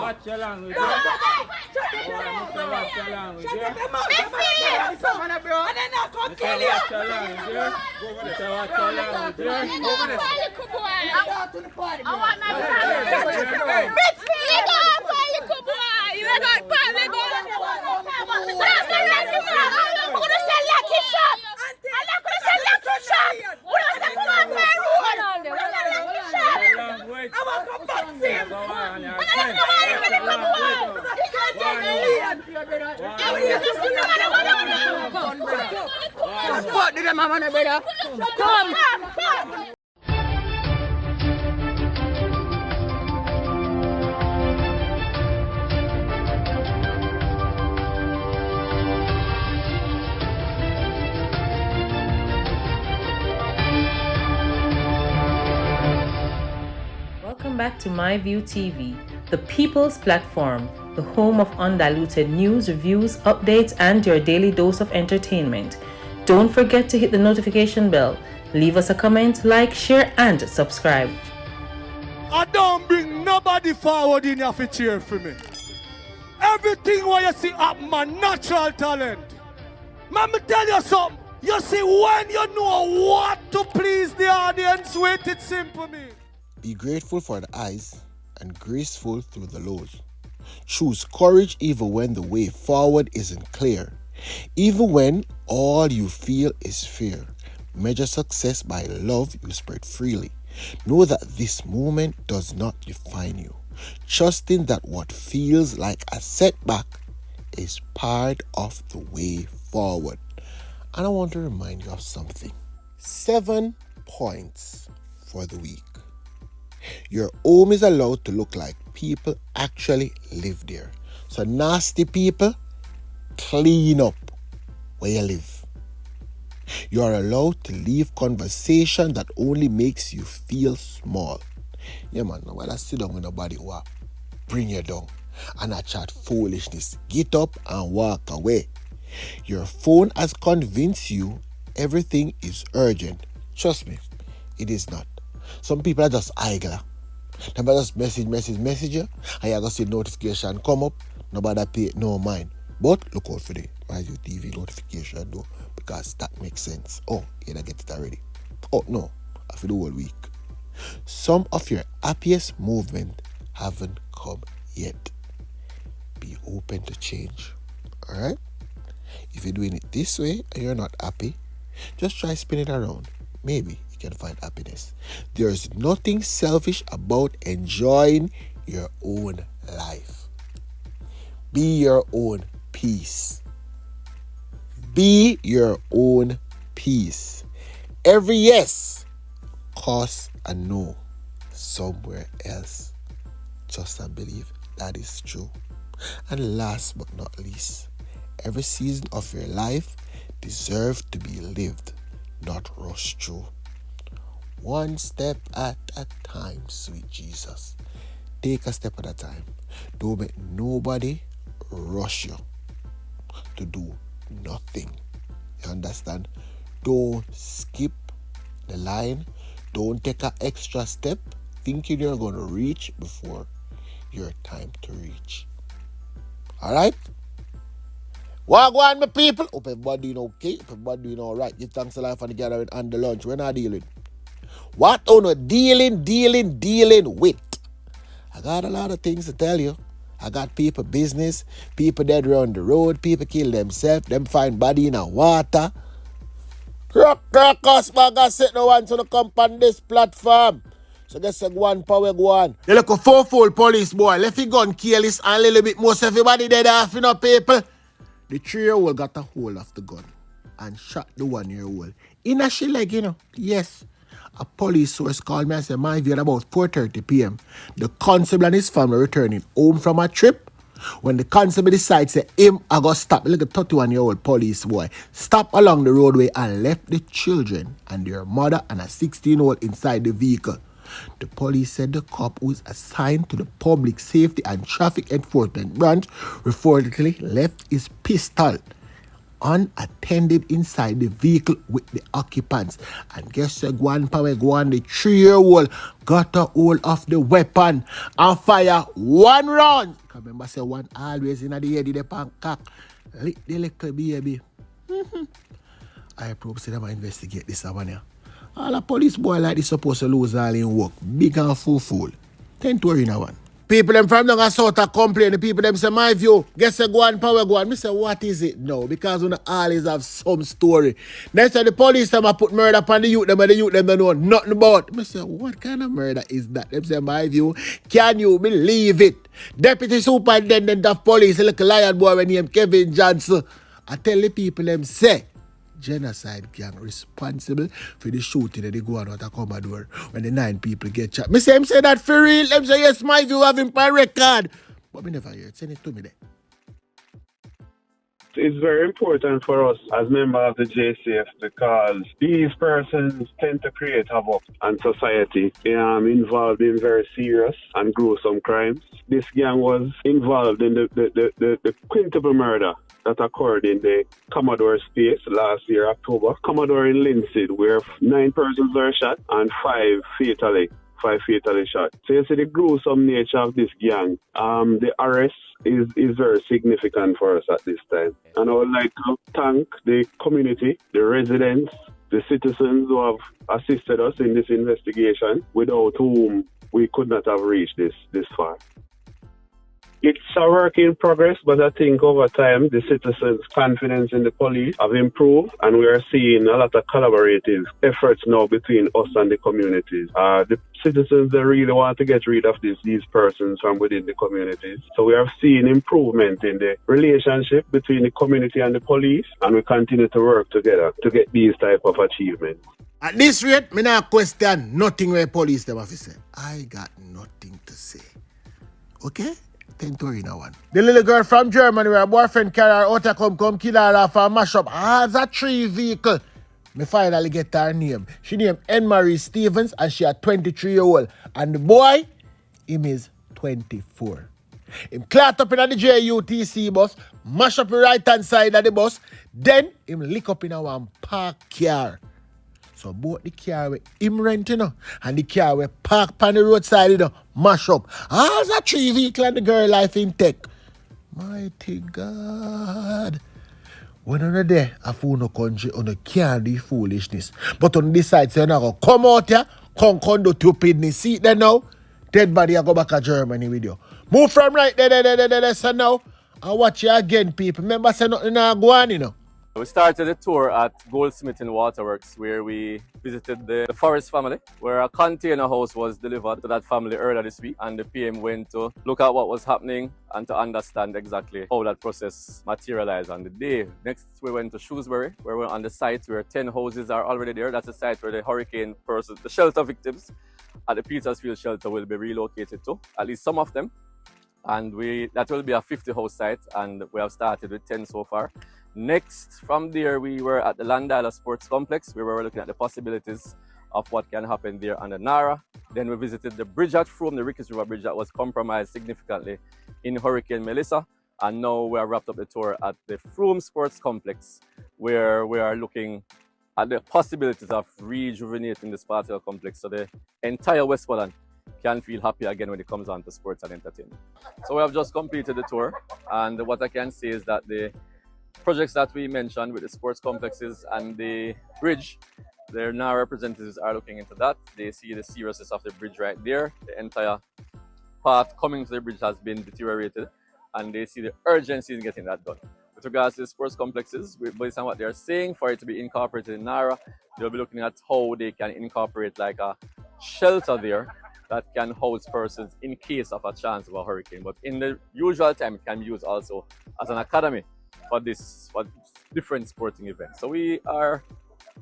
Watch your language. Welcome back to MyView TV, the people's platform, the home of undiluted news, reviews, updates, and your daily dose of entertainment. Don't forget to hit the notification bell, leave us a comment, like, share, and subscribe. I don't bring nobody forward in your cheer for me. Everything what you see up my natural talent. Let me tell you something. You see, when you know what to please the audience with, it's simple me. Be grateful for the highs and graceful through the lows. Choose courage even when the way forward isn't clear. Even when all you feel is fear. Measure success by love you spread freely. Know that this moment does not define you. Trusting that what feels like a setback is part of the way forward. And I want to remind you of something. 7 points for the week. Your home is allowed to look like people actually live there. So nasty people, clean up where you live. You are allowed to leave conversation that only makes you feel small. Yeah man, while I sit down with nobody who bring you down and I chat foolishness, get up and walk away. Your phone has convinced you everything is urgent. Trust me, it is not. Some people are just idle. They just message you, and you go see notification come up, nobody pay no mind. But look out for the MyView TV notification though, because that makes sense. Oh, you get it already. Oh no, I feel the whole week. Some of your happiest movement haven't come yet. Be open to change. Alright? If you're doing it this way and you're not happy, just try spin it around. Maybe you can find happiness. There's nothing selfish about enjoying your own life. Be your own peace. Be your own peace. Every yes costs a no somewhere else. Trust and believe that is true. And last but not least, every season of your life deserves to be lived, not rushed through. One step at a time, sweet Jesus. Take a step at a time. Don't make nobody rush you to do nothing. You understand? Don't skip the line. Don't take an extra step thinking you're going to reach before your time to reach. Alright? Wagwan, my people. Hope everybody doing okay. Hope everybody doing alright. Give thanks to life and the gathering and the lunch. We're not dealing. What on a dealing with? I got a lot of things to tell you. I got people business, people dead around the road, people kill themselves, them find body in the water. Crackers, bag set no one to come on this platform. So just say go on, power go on. You look a four-fold police boy, left your gun careless and a little bit more so everybody dead off, you know, people. The 3-year-old got a hold of the gun and shot the 1-year-old. In a she leg, you know. Yes. A police source called me and said, MyView, at about 4:30 p.m., the constable and his family returning home from a trip. When the constable decides to him, I got stop. Look at 31-year-old police boy. Stop along the roadway and left the children and their mother and a 16-year-old inside the vehicle. The police said the cop who is assigned to the public safety and traffic enforcement branch reportedly left his pistol unattended inside the vehicle with the occupants. And guess what? The 3-year-old got a hold of the weapon and fire 1 round. Remember, say one always in the head of the pancake. Lick the little baby. I probably say them investigate this one here. All a police boy like this supposed to lose all in work. Big and fool. 10 to in a one. People them from down a south are complain. The people them say, my view, guess go on, power go on. Me say, what is it now? Because we always have some story. Next time the police them a put murder upon the youth them and the youth them don't know nothing about. Me say, what kind of murder is that? Them say, my view, can you believe it? Deputy Superintendent of Police, a little lion boy named Kevin Johnson. I tell the people them say, genocide gang responsible for the shooting that they go on out of Commodore when the 9 people get shot. Me say him say that for real. Them say yes, my view have him by record. But me never hear it. Send it to me there. It's very important for us as members of the JCF because these persons tend to create havoc on society. They are involved in very serious and gruesome crimes. This gang was involved in the quintuple murder that occurred in the Commodore space last year, October. Commodore in Linseed, where 9 persons were shot and 5 fatally shot. So you see the gruesome nature of this gang. The arrest is very significant for us at this time. And I would like to thank the community, the residents, the citizens who have assisted us in this investigation, without whom we could not have reached this far. It's a work in progress, but I think over time the citizens' confidence in the police have improved, and we are seeing a lot of collaborative efforts now between us and the communities. The citizens, they really want to get rid of these persons from within the communities. So we are seeing improvement in the relationship between the community and the police, and we continue to work together to get these type of achievements. At this rate, me not question nothing where police them have to say. I got nothing to say. Okay? 10 to in a one. The little girl from Germany where her boyfriend carry her out to come kill her off and mash up as a 3 vehicle. Me finally get her name. She named Nmarie Stevens and she a 23-year-old. And the boy, him is 24. Him caught up in the JUTC bus, mash up the right hand side of the bus, then him lick up in a one park car. So both the car with him rent, and the car with park on the roadside, mash up. As a 3 vehicle and the girl life in tech. Mighty God. When on there, I fool no country, on the can't do foolishness. But on this side, say, you're not going to come out here, come do stupidness. See it there now? Dead body, I go back to Germany with you. Move from right there, so now. And watch you again, people. Remember, say nothing now go on, We started a tour at Goldsmith in Waterworks where we visited the Forest family, where a container house was delivered to that family earlier this week, and the PM went to look at what was happening and to understand exactly how that process materialized on the day. Next, we went to Shrewsbury, where we're on the site where 10 houses are already there. That's the site where the hurricane persons, the shelter victims at the Petersfield shelter will be relocated to, at least some of them. And that will be a 50-house site, and we have started with 10 so far. Next, from there, we were at the Landala Sports Complex, where we were looking at the possibilities of what can happen there under Nara. Then we visited the bridge at Frome, the Ricketts River Bridge that was compromised significantly in Hurricane Melissa. And now we have wrapped up the tour at the Frome Sports Complex, where we are looking at the possibilities of rejuvenating the Sparkle Complex so the entire Westmoreland can feel happy again when it comes on to sports and entertainment. So we have just completed the tour, and what I can say is that the projects that we mentioned with the sports complexes and the bridge, their NAR representatives are looking into that. They see the seriousness of the bridge right there. The entire path coming to the bridge has been deteriorated, and they see the urgency in getting that done. With regards to the sports complexes, based on what they're saying, for it to be incorporated in NARA, they'll be looking at how they can incorporate like a shelter there that can house persons in case of a chance of a hurricane. But in the usual time, it can be used also as an academy for different sporting events. So we are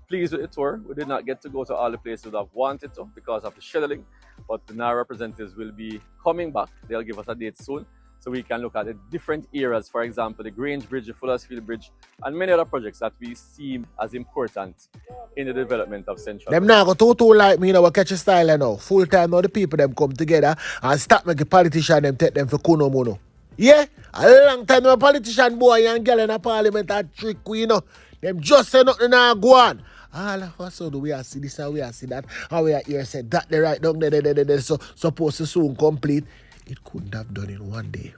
pleased with the tour. We did not get to go to all the places we have wanted to because of the scheduling, but the NAR representatives will be coming back. They'll give us a date soon so we can look at the different areas, for example, the Grange Bridge, the Fullersfield Bridge, and many other projects that we see as important in the development of Central. Them now go too like me, you know, catch a style, you know. Full time now the people them come together and start making politician them take them for kuno mono. Yeah, a long time a politician boy and girl in a parliament a trick we, you know. Them just say nothing now go on. All of us so do we are see this and we are see that. And we are here said that the right down there, so supposed to soon complete. It couldn't have done in one day.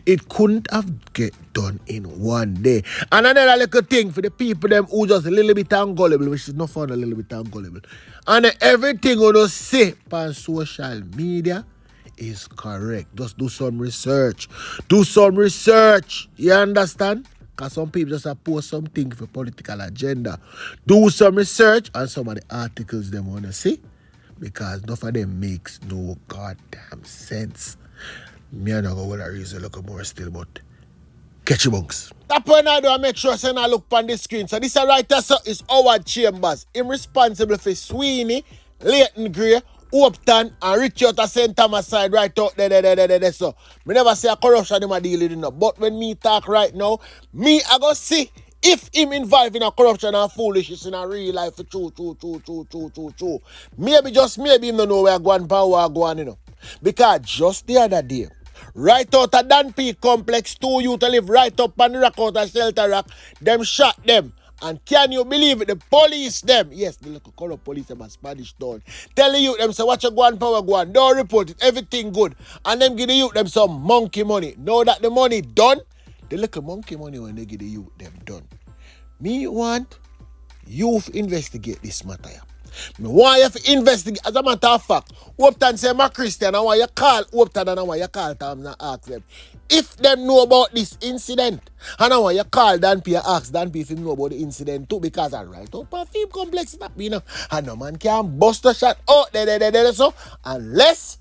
It couldn't have get done in one day. And another little thing for the people them who just a little bit ungullible, which is not fun, a little bit ungullible. And everything you say on social media is correct. Just do some research. Do some research. You understand? Because some people just post something for political agenda. Do some research on some of the articles they want to see. Because none of them makes no goddamn sense. Me and I go with a reason look more still, but catch your bunks. That point I do, I make sure I look on the screen. So this writer is Howard Chambers. Him responsible for Sweeney, Leighton Grey, Upton, and Richard at St. Thomas side right out there. So me never say a corruption him a deal with it. But when me talk right now, me I go see if him involved in a corruption and foolishness in a real life for true. Maybe him don't know where going power going, you know. Because just the other day, right out of Dan Peak Complex, 2 youth to live right up on the rock out of Shelter Rock, them shot them. And can you believe it? The police them, yes, the little corrupt police them a Spanish town, tell the youth them say what you go on power go on, don't report it, everything good. And them give the youth them some monkey money. Now that the money done, the little monkey money when they give the youth them done. Me want youth investigate this matter. Me want you to investigate. As a matter of fact, Upton say I'm Christian, I want you call Upton and I want you call Tom and ask them if them know about this incident. And I want you call Dan P and ask Dan P if he know about the incident too, because I right up a film complex stop, you know. And no man can bust a shot out there, so unless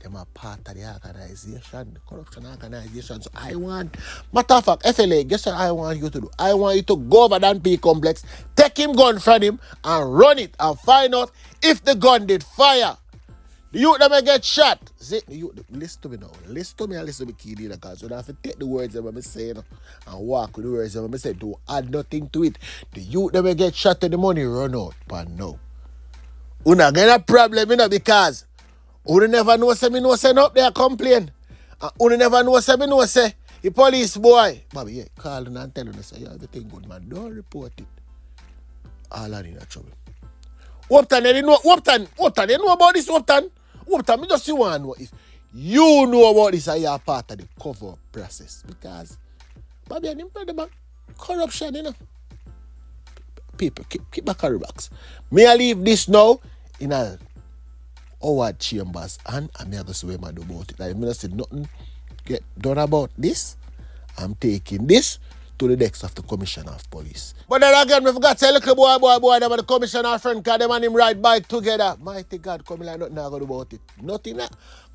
them are part of the organization, the corruption organization. So I want, matter of fact, FLA, guess what I want you to do? I want you to go over Dan P complex, take him gun from him, and run it and find out if the gun did fire. The youth never get shot. See, the youth, listen to me now. Listen to me and listen to me, key leader, because you don't have to take the words that I'm saying and walk with the words that I'm saying. Don't add nothing to it. The youth never get shot and the money run out. But no. You not get a problem, you know, because you never know say me no say up there complain. You never know say me no say the police boy. Bobby, yeah, call them and tell them say, yeah, everything good, man. Don't report it. All are in trouble. Upton, you know about this, Upton? Upton, me just want to know if you know about this and you're part of the cover process. Because, Bobby, I'm about corruption, you know. People, keep back on the box. May I leave this now in a Howard Chambers and I'm going to see what I do about it. Like, I say nothing get done about this. I'm taking this to the decks of the Commissioner of Police. But then again, we forgot to say, look, boy, them and the Commissioner friend, because them and him ride bike together. Mighty God, come like nothing I go do about it. Nothing.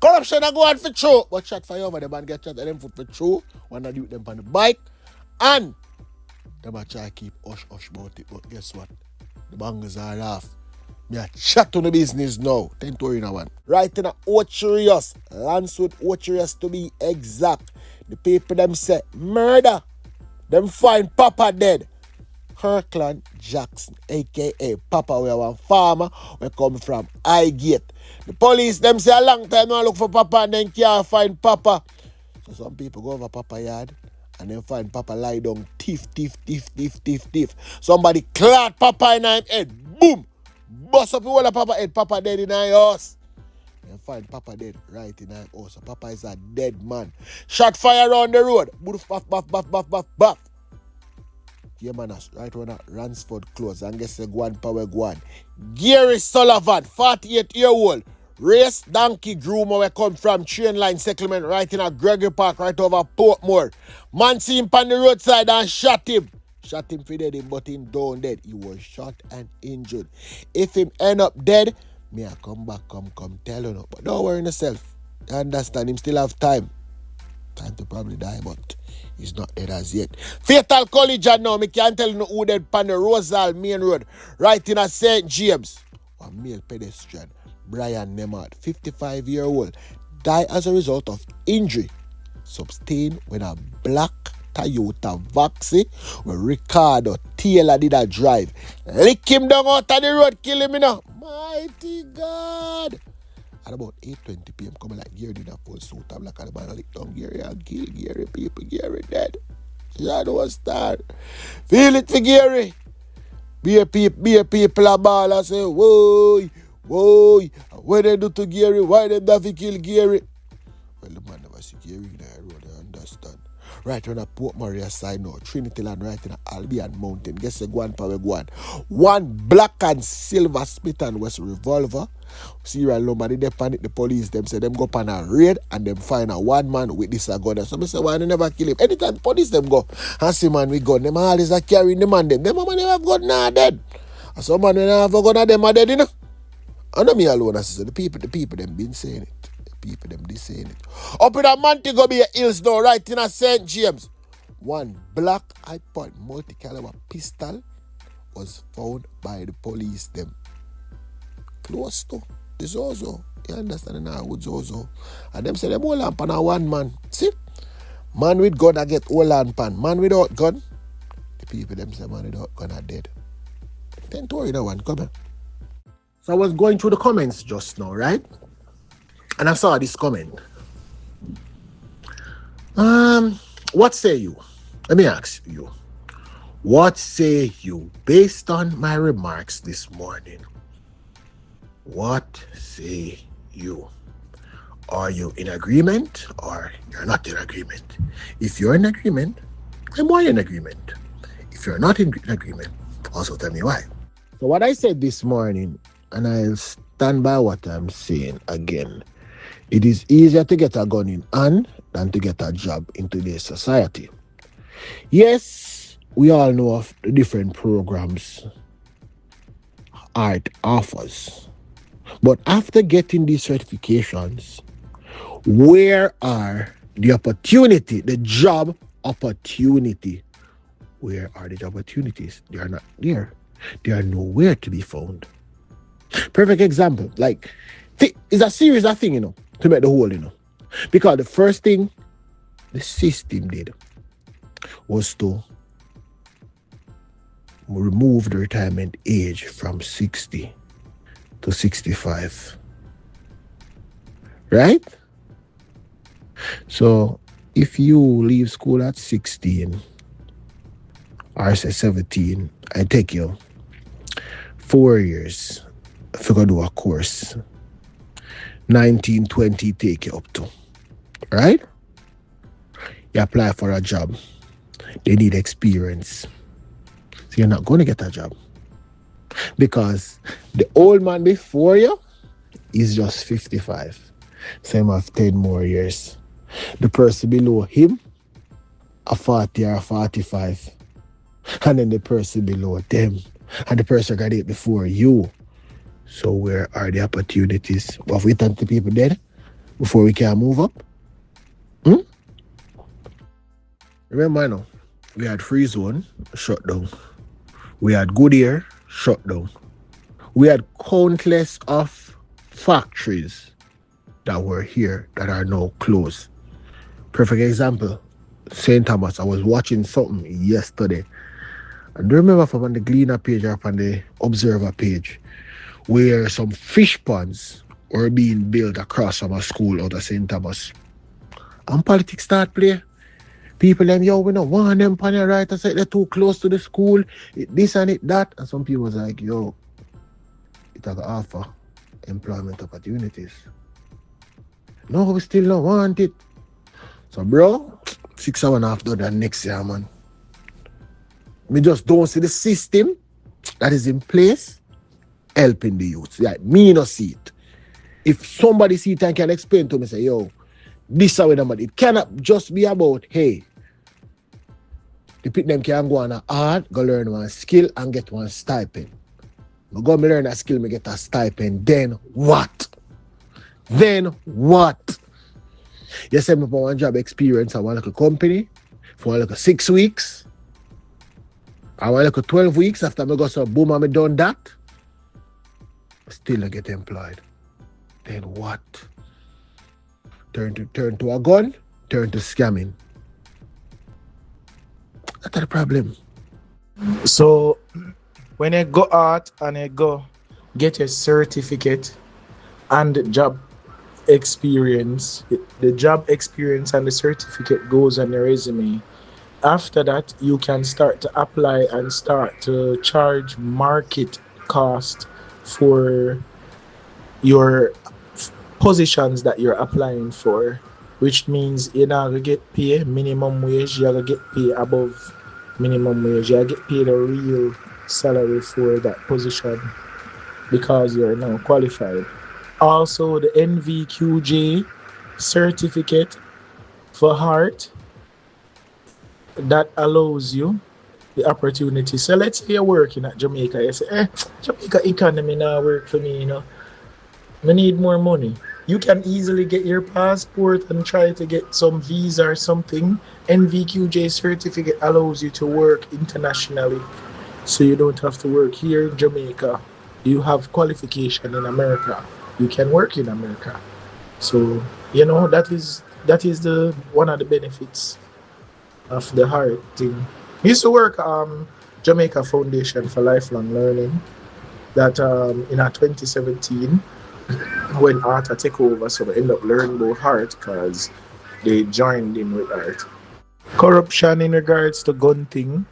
Corruption I go on for true. But shot fire over them and get shot at them foot for true. One of them on the bike. And them a try to keep hush about it. But guess what? The bangers are off. Me a chat on the business now. 10 to in a one. Right in a Ocherius. Lanswood Ocherius to be exact. The people them say murder. Them find Papa dead. Kirkland Jackson, a.k.a. Papa, we are one farmer. We come from Highgate. The police them say a long time I look for Papa and then can't find Papa. So some people go over Papa yard and then find Papa lie down thief. Somebody clad Papa in his head. Boom! Bust up the whole of Papa head. Papa dead in his house. And find Papa dead right in his house. So Papa is a dead man. Shot fire around the road. Buff. Yeah, man, right when Ransford close and guess the Guan Power Guan. Gary Sullivan, 48-year-old, race donkey groom where come from train line settlement right in a Gregory Park right over Portmore. Man see him on the roadside and shot him. Shot him for dead, but him down dead. He was shot and injured. If him end up dead, me I come back, come tell you no. But don't worry yourself. You understand, him still have time. Time to probably die, but he's not dead as yet. Fatal collision now. Me can't tell you who dead on the Rosal main road. Right in a St. James. A male pedestrian, Brian Nmarie, 55-year-old, died as a result of injury sustained when a black Toyota Vaxi where Ricardo Taylor did a drive. Lick him down out of the road, kill him, you know. Mighty God. At about 8:20 p.m. coming like Gary did a full suit. I'm like, I'm going to lick down Gary and kill Gary. People, Gary dead. Shadow was start. Feel it for Gary. Be a people a ball and say, whoa, what they do to Gary? Why they have to kill Gary? Well, the man never see Gary in the road, I understand. Right on a Port Maria side now, Trinity Land right in Albion Mountain. Guess the one power one. One black and silver Smith and West revolver. Serial number, they panic the police. Them say them go on a raid and them find a one man with this a gun. So me say why they never kill him? Anytime the police them go and see man with gun, them always are carrying the man them. Them man never have gun now dead. And some man when have a gun them are dead, you know. I know me alone, I say the people them been saying it. People them this saying it. Up in a Montego Bay Hills now, right in a St. James. One black iPod multi-caliber pistol was found by the police them. Close to the Zozo. You understand now with Zozo. And them say them all on pan a one man. See? Man with gun I get all on pan. Man without gun. The people them say man without gun are dead. 10 to you know one, come here. So I was going through the comments just now, right? And I saw this comment. What say you? Let me ask you. What say you based on my remarks this morning? What say you? Are you in agreement or you're not in agreement? If you're in agreement, then why in agreement? If you're not in agreement, also tell me why. So what I said this morning, and I'll stand by what I'm saying again. It is easier to get a gun in hand than to get a job in today's society. Yes, we all know of the different programs art offers. But after getting these certifications, where are the opportunity, the job opportunity? Where are the job opportunities? They are not there. They are nowhere to be found. Perfect example, like, it's a series of things, you know, to make the whole, you know. Because the first thing the system did was to remove the retirement age from 60 to 65. Right? So, if you leave school at 16, or say 17, I take you 4 years if you go do a course. 19, 20 take you up to. Right? You apply for a job. They need experience. So you're not going to get a job. Because the old man before you is just 55. So he have 10 more years. The person below him, a 40 or a 45. And then the person below them. And the person graduate before you. So where are the opportunities? Have we turned to people dead before we can move up? Remember now, we had Free Zone shut down. We had Goodyear shut down. We had countless of factories that were here that are now closed. Perfect example, St. Thomas. I was watching something yesterday. And remember from on the Gleaner page or on the Observer page, where some fish ponds were being built across from a school out of St. Thomas. And politics start play. People them, yo, we don't want them on the right. I said they're too close to the school. This and it, that. And some people was like, yo, it has offer employment opportunities. No, we still don't want it. So, bro, 6.5 done that next year, man. We just don't see the system that is in place helping the youth. Like, me no see it. If somebody see it and can explain to me, say, yo, this is how it cannot just be about, hey, the people them can go on a art, go learn one skill and get one stipend. I go learn a skill, me get a stipend. Then what? Then what? You send me for one job experience at one little company for one little 6 weeks. I want like 12 weeks after I go so boom and I done that. Still I get employed. Then what? Turn to a gun, turn to scamming. That's the problem. So when you go out and you go get your certificate and the job experience, the job experience and the certificate goes on your resume. After that, you can start to apply and start to charge market cost for your positions that you're applying for, which means you're not gonna get paid minimum wage, you're gonna get paid above minimum wage, you get paid a real salary for that position because you're now qualified. Also, the NVQJ certificate for heart, that allows you the opportunity. So let's say you're working at Jamaica, you say, Jamaica economy now work for me, I need more money. You can easily get your passport and try to get some visa or something. NVQJ certificate allows you to work internationally. So you don't have to work here in Jamaica. You have qualification in America. You can work in America. So, that is the one of the benefits of the heart thing. I used to work Jamaica Foundation for Lifelong Learning. That in 2017, when art took over, so I ended up learning about art because they joined in with art. Corruption in regards to gun thing.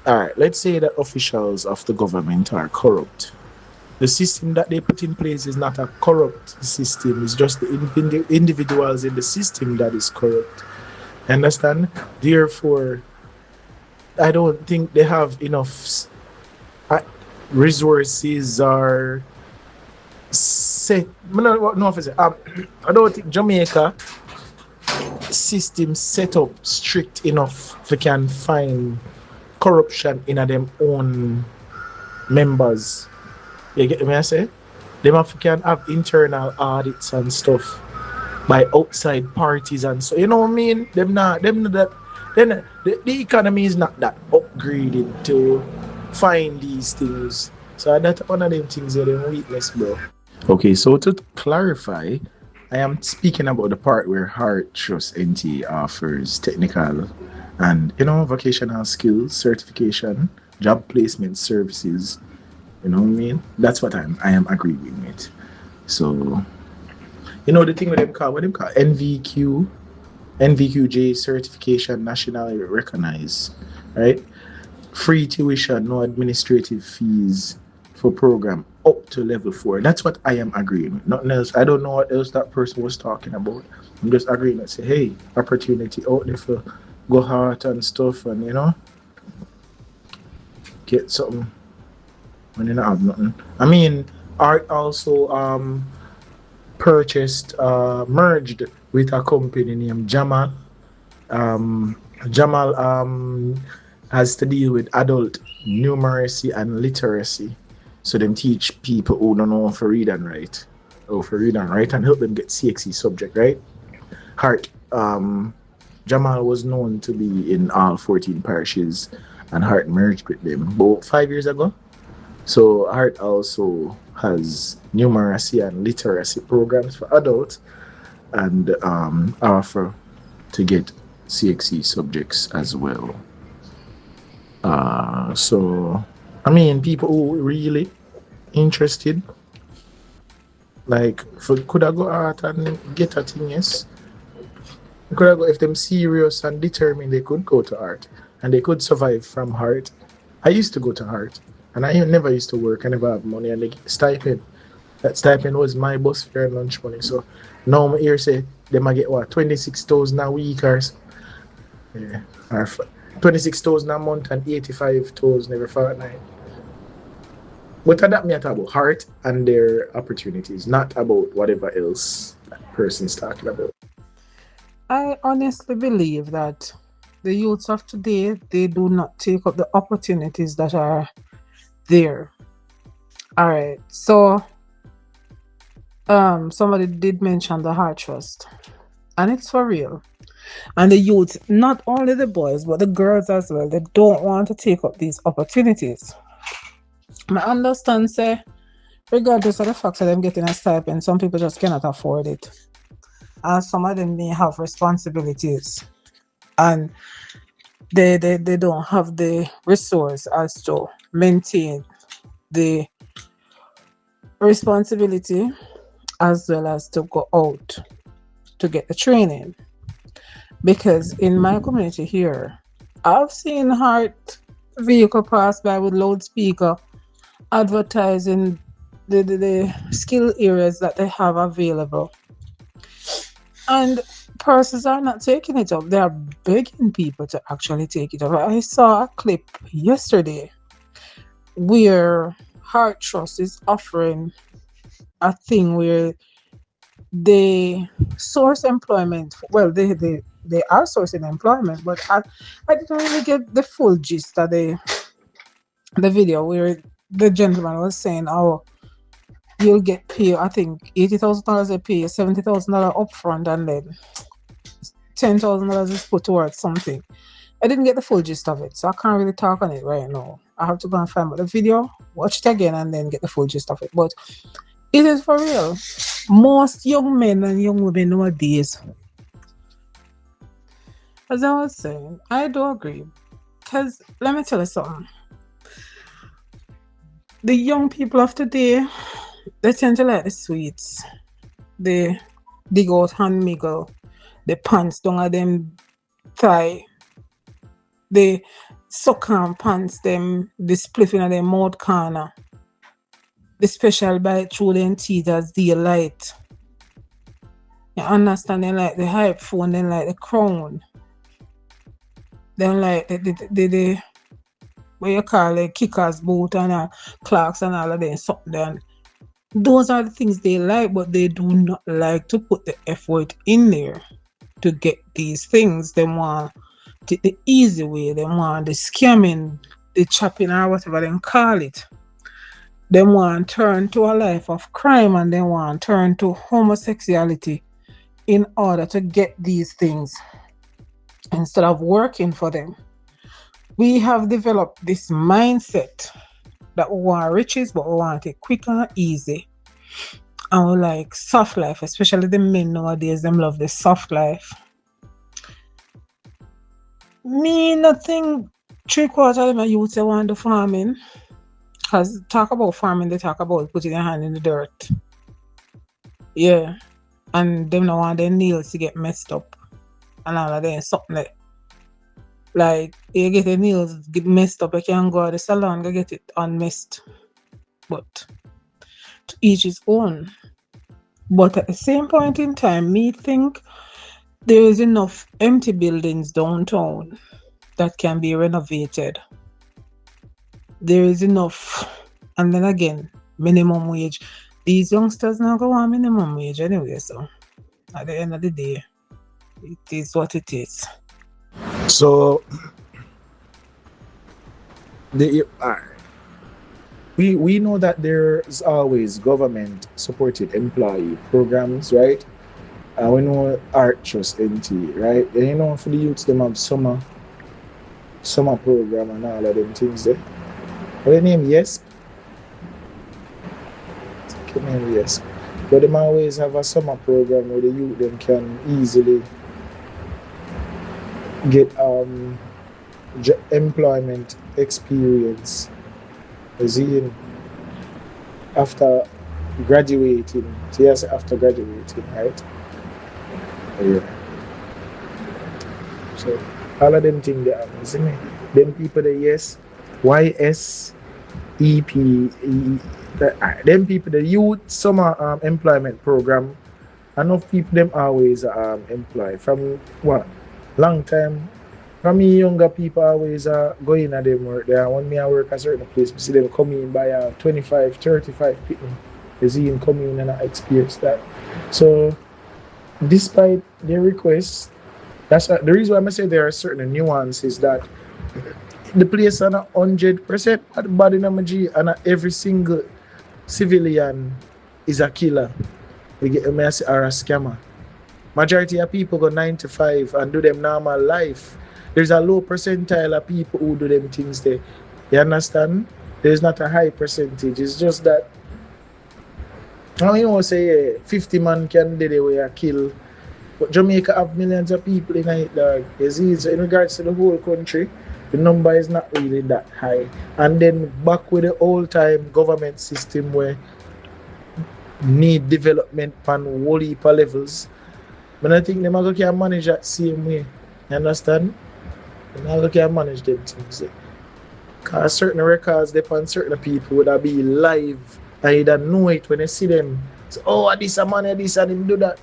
Alright, let's say that officials of the government are corrupt. The system that they put in place is not a corrupt system, it's just the individuals in the system that is corrupt. Understand? Therefore, I don't think they have enough resources or set. I don't think Jamaica system set up strict enough if they can find corruption in them own members. You get me I say? Them can have internal audits and stuff by outside parties and so, you know what I mean? The economy is not that upgraded to find these things. So that's one of them things that are weakness, bro. Okay, so to clarify, I am speaking about the part where Heart Trust NT offers technical and vocational skills, certification, job placement services. You know what I mean? That's what I am agreeing with. So the thing with them call NVQJ certification, nationally recognized, right? Free tuition, no administrative fees for program up to level 4. That's what I am agreeing with. Nothing else. I don't know what else that person was talking about. I'm just agreeing to say, hey, opportunity out there for go hard and stuff and get something when you don't have nothing. I mean, Art also merged with a company named Jamal. Jamal has to deal with adult numeracy and literacy. So them teach people who don't know how to read and write. And help them get CXC subject, right? Heart, Jamal was known to be in all 14 parishes and Heart merged with them about 5 years ago. So Heart also has numeracy and literacy programs for adults and offer to get CXC subjects as well. So I mean, people who really interested, like, could I go out and get a thing? Yes, could I go if them serious and determined? They could go to Art and they could survive from Heart. I used to go to Heart and I never used to work. I never have money and they get stipend. That stipend was my bus fare and lunch money. So now I'm here say they might get what 26,000 a week or so. Yeah, or 26,000 a month and 85,000 every fortnight. But that me about Heart and their opportunities, not about whatever else that person's talking about. I honestly believe that the youths of today, they do not take up the opportunities that are there. All right, so somebody did mention the Heart Trust, and it's for real. And the youth, not only the boys, but the girls as well, they don't want to take up these opportunities. I understand, say, regardless of the fact that them getting a stipend, some people just cannot afford it. and some of them may have responsibilities, and they don't have the resource as to maintain the responsibility as well as to go out to get the training. Because in my community here, I've seen heart vehicle pass by with loudspeaker advertising the skill areas that they have available, and persons are not taking it up. They are begging people to actually take it up. I saw a clip yesterday where Heart Trust is offering a thing where they source employment. Well, they are sourcing employment, but I didn't really get the full gist of the video where the gentleman was saying, oh, you'll get paid, I think $80,000 a pay, $70,000 upfront, and then $10,000 is put towards something. I didn't get the full gist of it, so I can't really talk on it right now. I have to go and find the video, watch it again, and then get the full gist of it. But it is for real. Most young men and young women nowadays, as I was saying, I do agree. Because let me tell you something. The young people of today, they tend to like the sweets. They dig out hand miggle, the pants down at them thigh. They suck on pants them, the spliffing of their mouth corner. The special bite through them teeth as they light. You understand? They like the hype phone, then like the crown. Then like the what you call it, kickers boot and clocks and all of them something. Then those are the things they like, but they do not like to put the effort in there to get these things. They want the easy way. They want the scamming, the chopping, or whatever they call it. They want to turn to a life of crime, and they want to turn to homosexuality in order to get these things instead of working for them. We have developed this mindset that we want riches, but we want it quick and easy. And we like soft life, especially the men nowadays, them love the soft life. Me, nothing 3/4 of my youth they want to farming. Because talk about farming, they talk about putting their hand in the dirt. Yeah. And them don't want their nails to get messed up. And all of them something like you get your nails get messed up, you can go to the salon go get it unmessed. But to each his own. But at the same point in time, me think there is enough empty buildings downtown that can be renovated. There is enough, and then again, minimum wage. These youngsters now go on minimum wage anyway, so at the end of the day, it is what it is. So we know that there's always government supported employee programs, right? We know Art Trust NT, right? And you know for the youths them have summer program and all of them things there. What the name? Yes. Okay, name yes. But them always have a summer program where the youth them can easily get employment experience. As in after graduating. So yes, after graduating, right? Yeah. So all of them things there, see me? Them people there, yes. YSEP, them people, the youth summer employment program, enough people them always employ from what long time. From me younger people always go in at them work there. When me I work a certain place, we see them come in by 25, 35 people. They see him come in and I experience that. So despite their requests, that's the reason why I say there are certain nuances that the place on 100% at the body number G and every single civilian is a killer. We get or a scammer. Majority of people go 9 to 5 and do them normal life. There's a low percentile of people who do them things there. You understand? There's not a high percentage. It's just that, you know, say 50 man can do the way I kill But Jamaica have millions of people in it, dog. You see, so in regards to the whole country, the number is not really that high. And then back with the old time government system where need development on whole heap of levels. But I think them can manage that same way. You understand? Them can manage them things. Because certain records depend on certain people would be live and you don't know it when you see them. So, oh, this a man, this and him do that.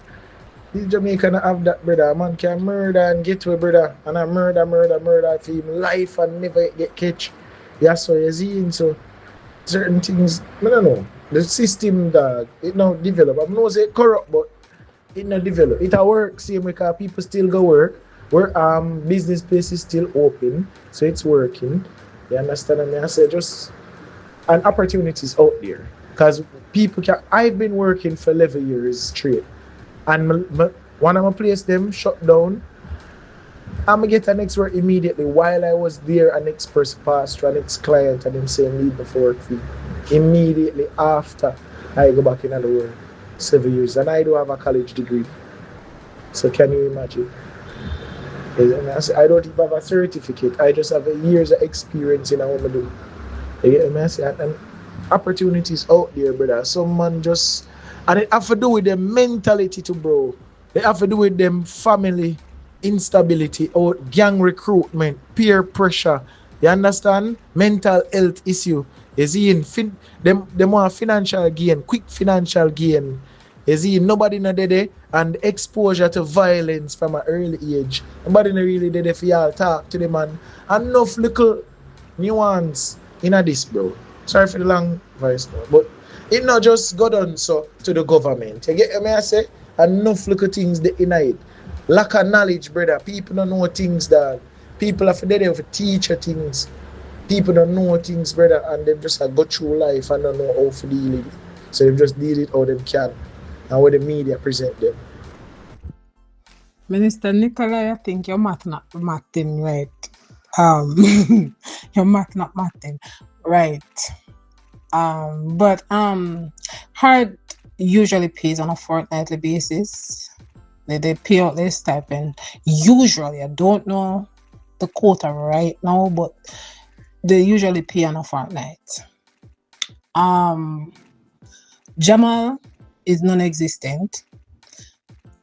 This Jamaican have that, brother. A man can murder and get away, brother. And I murder for him life and never get catch. Yeah, so you see, so certain things, I don't know. The system, dog, it now develop. I know it's corrupt, but it not develop. It a work same way because people still go work. Where business place is still open, so it's working. You understand what I say? Just an opportunities out there. Because people can. I've been working for 11 years straight. And one of my place them shut down. I'm gonna get an next work immediately. While I was there, an next person passed through, an next client, and them saying leave me for work fee. Immediately after I go back in the work. 7 years. And I do have a college degree. So can you imagine? I don't even have a certificate. I just have years of experience in what I do. You get me? And opportunities out there, brother. Some man just, and it have to do with them mentality too, bro. They have to do with them family instability or gang recruitment, peer pressure. You understand? Mental health issue. You see, them want financial gain, quick financial gain. You see, nobody not there and exposure to violence from an early age. Nobody not really there for y'all talk to the man. Enough little nuance in this, bro. Sorry for the long voice, but it not just go down so to the government. You get me? I say enough little things in it. Lack of knowledge, brother. People don't know things, dog. People are there to teach you things. People don't know things, brother, and they just go through life and don't know how to deal with it. So they just deal it how they can and what the media present them. Minister Nicola, I think your math not matting right. Your math not matting right. But hard usually pays on a fortnightly basis. They pay out their stipend. Usually, I don't know the quota right now, but they usually pay on a fortnight. Jamal is non-existent.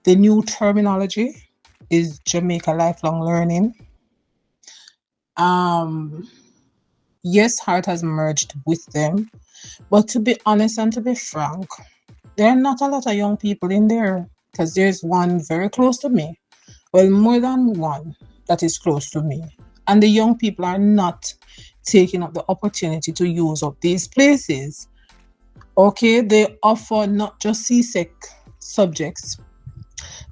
The new terminology is Jamaica Lifelong Learning. Yes, Heart has merged with them, but to be honest and to be frank, there are not a lot of young people in there because there's one very close to me. Well, more than one that is close to me. And the young people are not taking up the opportunity to use up these places. Okay, they offer not just CSEC subjects,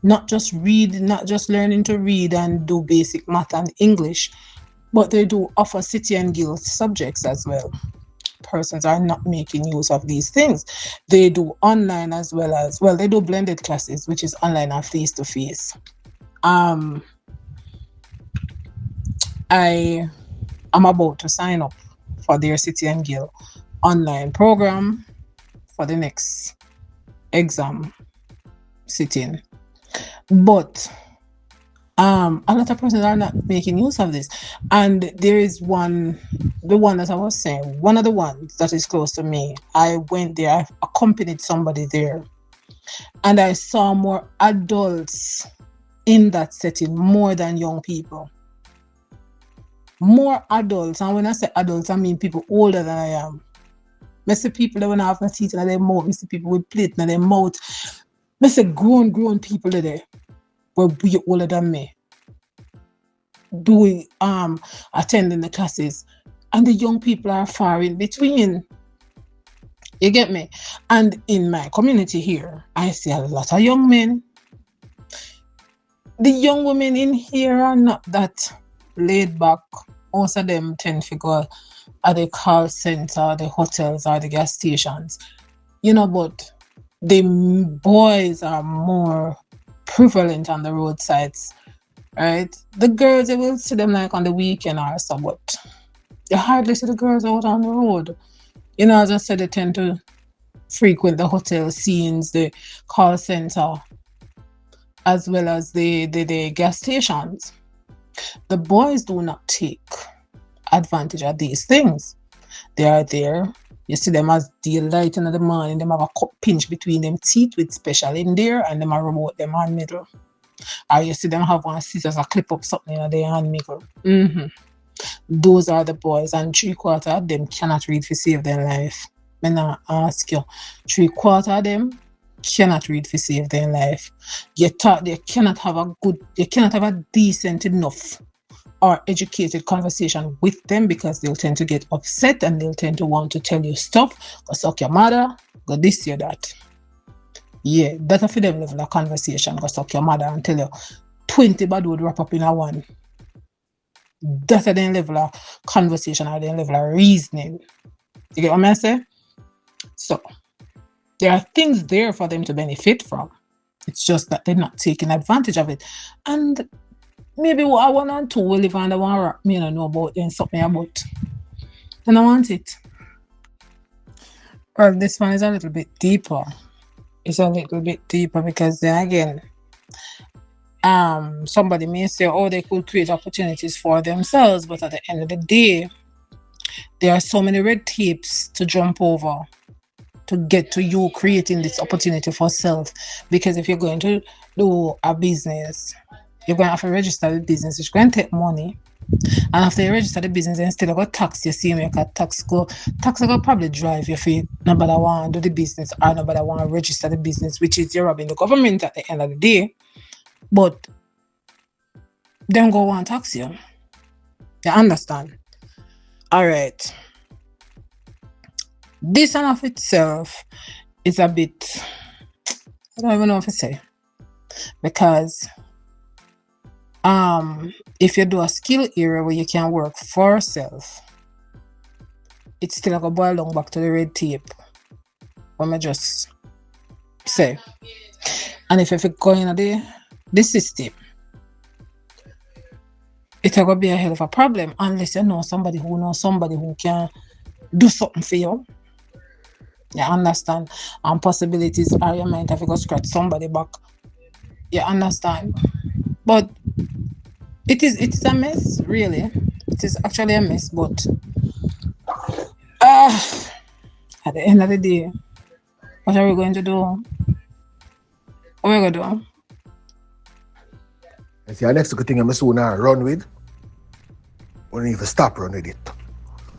not just learning to read and do basic math and English, but they do offer city and guild subjects as well. Persons are not making use of these things. They do online as well as, well, they do blended classes, which is online and face-to-face. I am about to sign up for their City and Guild online program for the next exam sitting. But a lot of persons are not making use of this. And there is the one that I was saying, one of the ones that is close to me. I went there, I accompanied somebody there, and I saw more adults in that setting, more than young people. More adults, and when I say adults, I mean people older than I am. I see people that when I have no teeth in their mouth, I see people with plate in their mouth. I see grown people there, but way older than me, doing attending the classes, and the young people are far in between. You get me? And in my community here, I see a lot of young men. The young women in here are not that laid back. Most of them tend to go at the call center, the hotels, or the gas stations. You know, but the boys are more prevalent on the roadsides, right? The girls, they will see them like on the weekend or so, but you hardly see the girls out on the road. You know, as I said, they tend to frequent the hotel scenes, the call center. as well as the gas stations. The boys do not take advantage of these things. They are there. You see them as daylight in the morning. Them have a cup pinch between them teeth with special in there, and them a remote them hand middle. Or you see them have one scissors a clip up something in their hand middle. Those are the boys, and 3/4 of them cannot read to save their life. I'm not ask you. 3/4 of them cannot read to save their life. You thought they cannot have a decent enough or educated conversation with them, because they'll tend to get upset and they'll tend to want to tell you stuff. Go suck your mother, go this, or that. Yeah, that's a for them level of conversation. Go suck your mother and tell you 20 bad would wrap up in a one. That's a then level of conversation or then level of reasoning. You get what I say? So there are things there for them to benefit from. It's just that they're not taking advantage of it. And maybe what I want to will if I want to rap me and know about then something about. Then I want it. Well, this one is a little bit deeper. It's a little bit deeper because then again, somebody may say, oh, they could create opportunities for themselves, but at the end of the day, there are so many red tapes to jump over to get to you creating this opportunity for self. Because if you're going to do a business, you're going to have to register the business. It's going to take money. And after you register the business, then still got tax. You see, you got tax will probably drive you for nobody want to do the business or nobody want to register the business, which is you're robbing the government at the end of the day. But them go want tax you. You understand? All right. This in of itself is a bit, I don't even know what to say. Because if you do a skill area where you can work for yourself, it's still like a boil long back to the red tape. What I just say. And if you go in the system, it's going to be a hell of a problem unless you know somebody who can do something for you. You understand? And possibilities are you might have to go scratch somebody back. You understand? But it's a mess, really. It is actually a mess, but at the end of the day, what are we going to do? What are we going to do? I see, the next good thing I'm soon run with, we don't even stop run with it.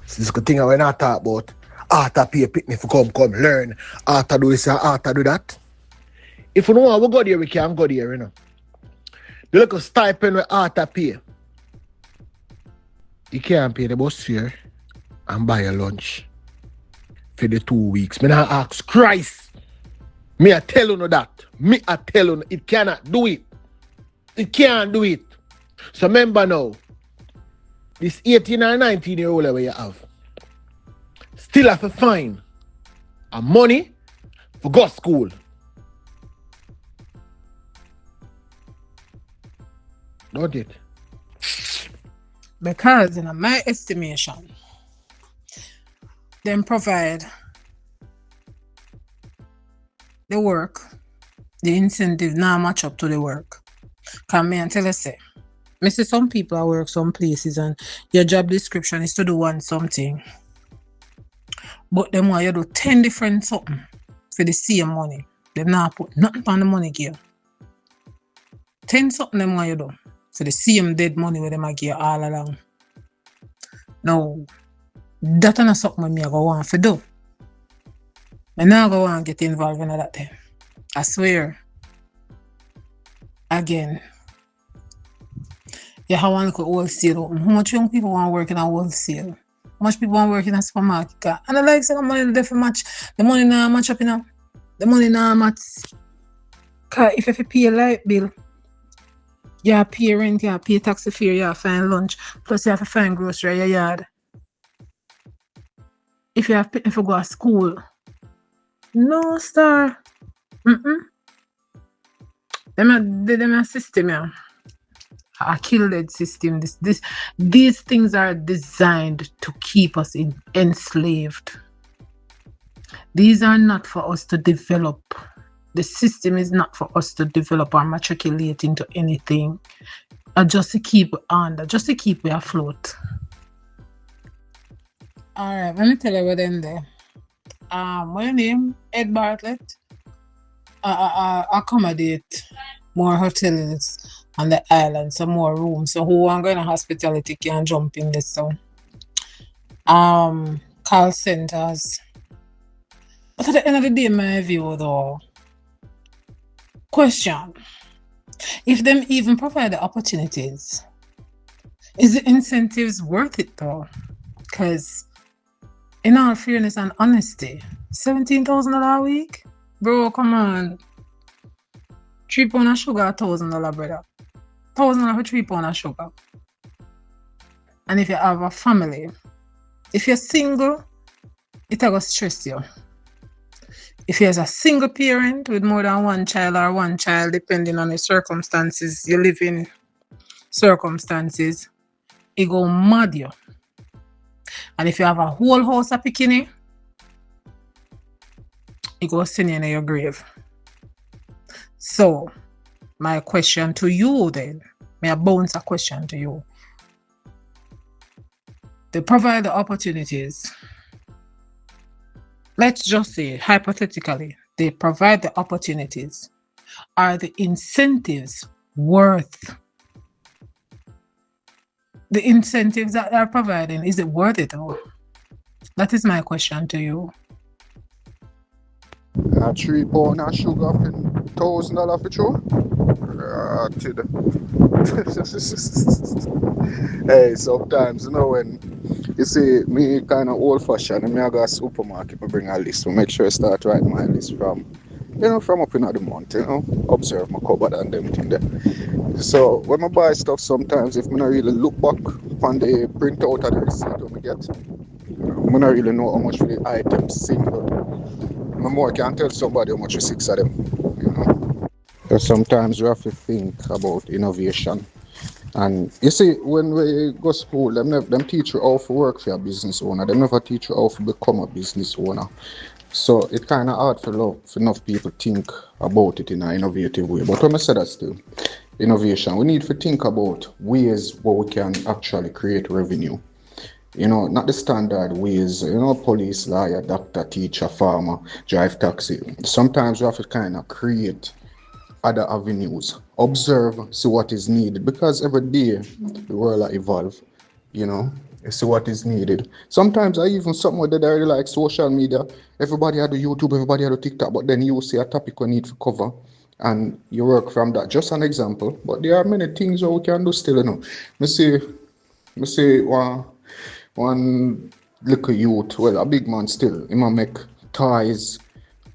So this good thing I when I talk about, after pay picnic for come learn, after do this and after do that. If you know how we go there, we can go there, you know. The little stipend we after pay, you can't pay the bus fare and buy a lunch for the 2 weeks. Me not ask Christ. Me I tell you that. Me I tell you it cannot do it. It can't do it. So remember now, this 18 and 19-year-old where you have, still have to find a money for go to school. Don't it? Because in my estimation, them provide the work, the incentive now match up to the work. Come and tell us, say, I see some people I work some places and your job description is to do one something. But them want you do 10 different something for the same money. They not put nothing on the money gear. 10 something them want you do for the same dead money where them give you all along. Now, that is not something me I go want to do. I now go want to get involved in that thing. I swear. Again, you have one look at wholesale. How much young people want to work in a wholesale? How much people want to work in a supermarket? And I like saying the money there for match. The money now match up, you know. The money now match. Because if you pay a light bill, you have to pay rent, you have to pay taxi fare, you have to find lunch, plus you have to find grocery in your yard. If you have to go to school, no star. Them a system, yeah. A kill-dead system. These things are designed to keep us enslaved. These are not for us to develop The system is not for us to develop or matriculate into anything. Just to keep under, just to keep we afloat. Alright, let me tell you what in there. What your name? Ed Bartlett. Accommodate more hotels on the island, some more rooms. So who are going to hospitality can jump in this zone. Call centers. But at the end of the day, my view though. Question. If them even provide the opportunities, is the incentives worth it though? Because in all fairness and honesty, $17,000 a week? Bro, come on. 3 pounds of sugar, $1,000, brother. $1,000 for 3 pounds of sugar. And if you have a family, if you're single, it will stress you. If you're a single parent with more than one child or one child, depending on the circumstances, you live in circumstances, it go mad you. And if you have a whole house of bikini, it go send you in your grave. So, my question to you then, may I bounce a question to you. They provide the opportunities. Let's just say, hypothetically, they provide the opportunities. Are the incentives worth? The incentives that they're providing, is it worth it all? That is my question to you. 3 pounds of sugar for $1,000 for true? Hey, sometimes, you know, when you see me kind of old fashioned, and I go to the supermarket, I bring a list, I make sure I start writing my list from up in the month, observe my cupboard and them thing there. So when I buy stuff, sometimes if I don't really look back on the printout of the receipt when I get, I don't really know how much for the items single. I more can tell somebody how much for 6 of them. But sometimes we have to think about innovation. And you see, when we go to school, them teach you how to work for a business owner. They never teach you how to become a business owner. So it's kind of hard for enough people think about it in an innovative way. But when I say that still, innovation, we need to think about ways where we can actually create revenue. Not the standard ways, police, lawyer, doctor, teacher, farmer, drive taxi. Sometimes we have to kind of create other avenues, observe, see what is needed, because every day the world evolve, you see what is needed. Sometimes I even something that I really like social media. Everybody had the YouTube, everybody had the TikTok, but then you see a topic we need to cover and you work from that. Just an example, but there are many things that we can do still, Me see one little youth, well, a big man still, he might make ties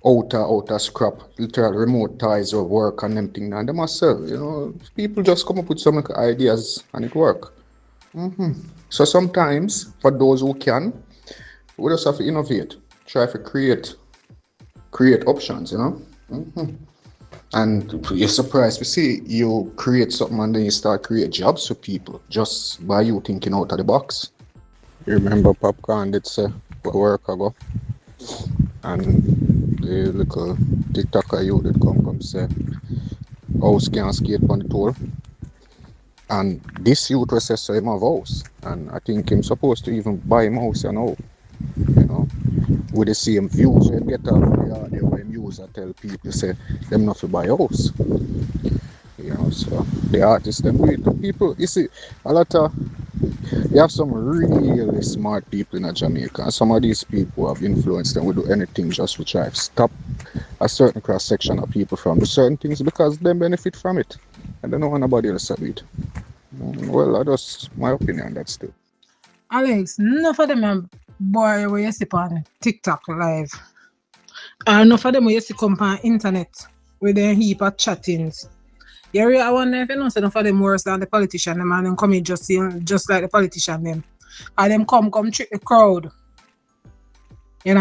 outer scrap, literal remote ties or work and them things, and they must sell, people just come up with some ideas and it work. So sometimes, for those who can, we just have to innovate, try to create options, And you're surprised to see you create something and then you start create jobs for people just by you thinking out of the box. You remember Popcorn did say a work ago, and the little TikToker you did come say house can't skate on the tour. And this youth was say so him have house, and I think him supposed to even buy him house with the same views him get off the audio where him use and tell people say them not to buy house. So the artists them do it. The people, you see, you have some really smart people in Jamaica, and some of these people have influenced them will do anything just to try to stop a certain cross section of people from do certain things because they benefit from it. I don't know nobody else have it. Well, that's my opinion, that's too. Alex, enough of them are boy where you see on TikTok live. And enough of them where you see come on internet with their heap of chattings. I wonder if you know enough of them worse than the politician them and them come in just like the politician them. And them come trick the crowd.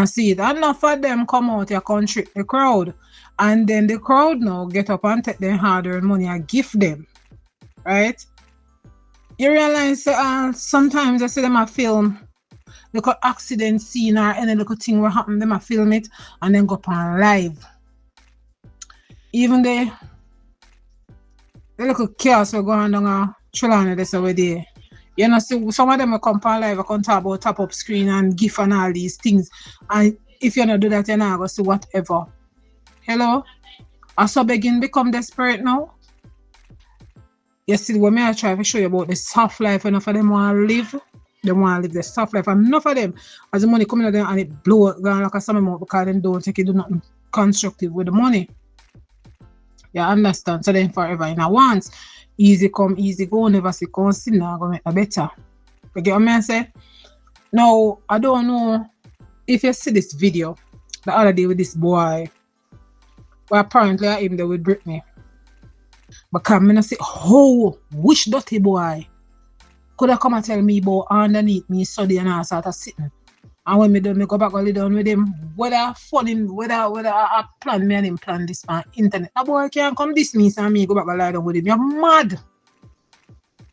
See it. Enough of them come out here come trick the crowd. And then the crowd now get up and take their hard-earned money and gift them. Right? You realize sometimes I see them a film, look at accident scene or any little thing will happen, them a film it and then go up on live. even the little chaos will go on down Trelawny this over there. You know, see, some of them will come on live, I can talk about top up screen and GIF and all these things. And if you don't do that, you're not going to see whatever. Hello? I so begin become desperate now. You see, when I try to show you about the soft life, enough of them want to live. They want to live the soft life. And enough of them, as the money coming out them and it blow it down like a summer month because they don't take it, do nothing constructive with the money. You understand? So then forever in a once, easy come, easy go, never see constant, now go make it better. You get what I say? Now, I don't know if you see this video the other day with this boy, but apparently I him there with Britney. Because I'm going to say, oh, which dirty boy could have come and tell me about underneath me study and I started sitting. And when me done, me go back and lay down with him, whether fun him, whether I plan me and him plan this on internet. A boy can't come this me and me go back and lie down with him. You're mad.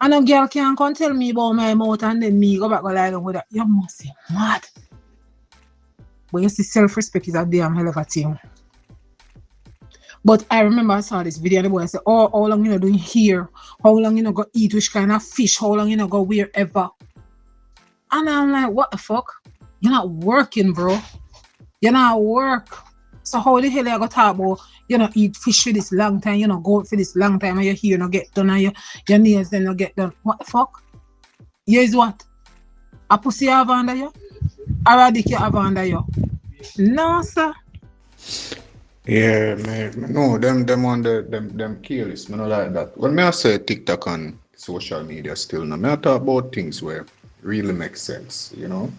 And a girl can't come tell me about my mouth and then me go back and lie down with her. You must be mad. But you see, self-respect is a damn hell of a thing. But I remember I saw this video and the boy said, oh, how long you doing here? How long you go eat which kind of fish? How long you go wherever? And I'm like, what the fuck? You're not working, bro. You're not work. So how the hell you go talk about you know eat fish for this long time, you know go out for this long time and you're here not get done and your nails then not get done? What the fuck? Here's what? A pussy have under you? Or a dick you have under you? No, sir. Yeah, man. No, them on them careless. Me not like that. When me I say TikTok and social media still now, me I talk about things where really make sense, you know.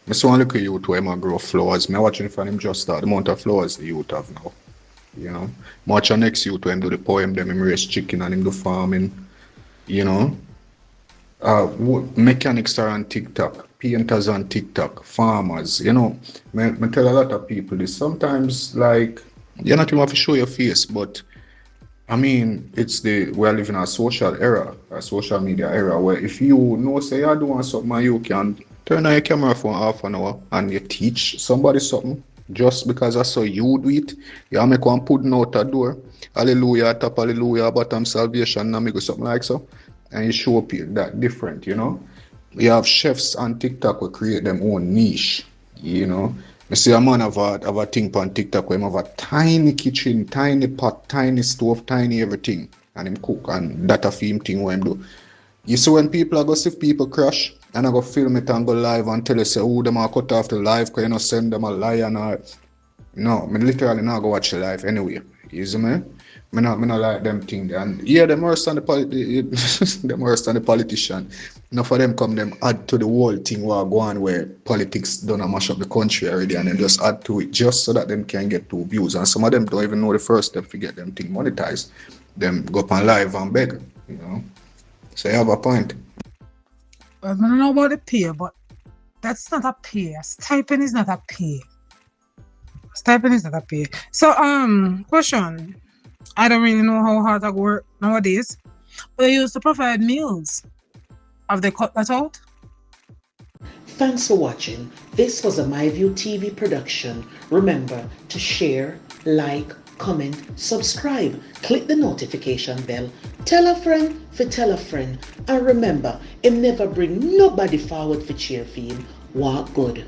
I saw one little youth where I grow flowers. Me watching for him just start the amount of flowers the youth have now. You know. I watch the next youth where him do the poem, them him raise chicken and him do farming. You know. Mechanics are on TikTok, painters on TikTok, farmers, you know. Me tell a lot of people this. Sometimes like you're not even have to show your face, but I mean, we're living in a social era, a social media era, where if you know, say you're doing something and you can turn on your camera for half an hour and you teach somebody something, just because I saw you do it, you make one pudding out a door, hallelujah, top hallelujah, bottom salvation, and make something like so, and you show up that different, you know. You have chefs on TikTok who create them own niche, you know. I see a man have a thing on TikTok where he have a tiny kitchen, tiny pot, tiny stove, tiny everything, and him cook, and that a film thing what him do. You see when people are go see people crash, and I go film it and go live and tell you say, oh, them are cut off the live because you know send them a lie and all. No, me literally not go watch the live anyway. You see me? Me not like them thing. And yeah, them worse than the politician. Now for them come them add to the whole thing where go on where politics done mash up the country already and then just add to it just so that them can get 2 views. And some of them don't even know the first step to get them thing monetized. Them go up on live and beg, you know. So you have a point. I don't know about the pay, but that's not a pay. A stipend is not a pay. Stipend is not a pay. So question. I don't really know how hard I work nowadays, but I used to provide meals. Have they cut that out? Thanks for watching. This was a MyView TV production. Remember to share, like, comment, subscribe, click the notification bell, tell a friend for tell a friend, and remember, it never bring nobody forward for cheer for him. Walk good.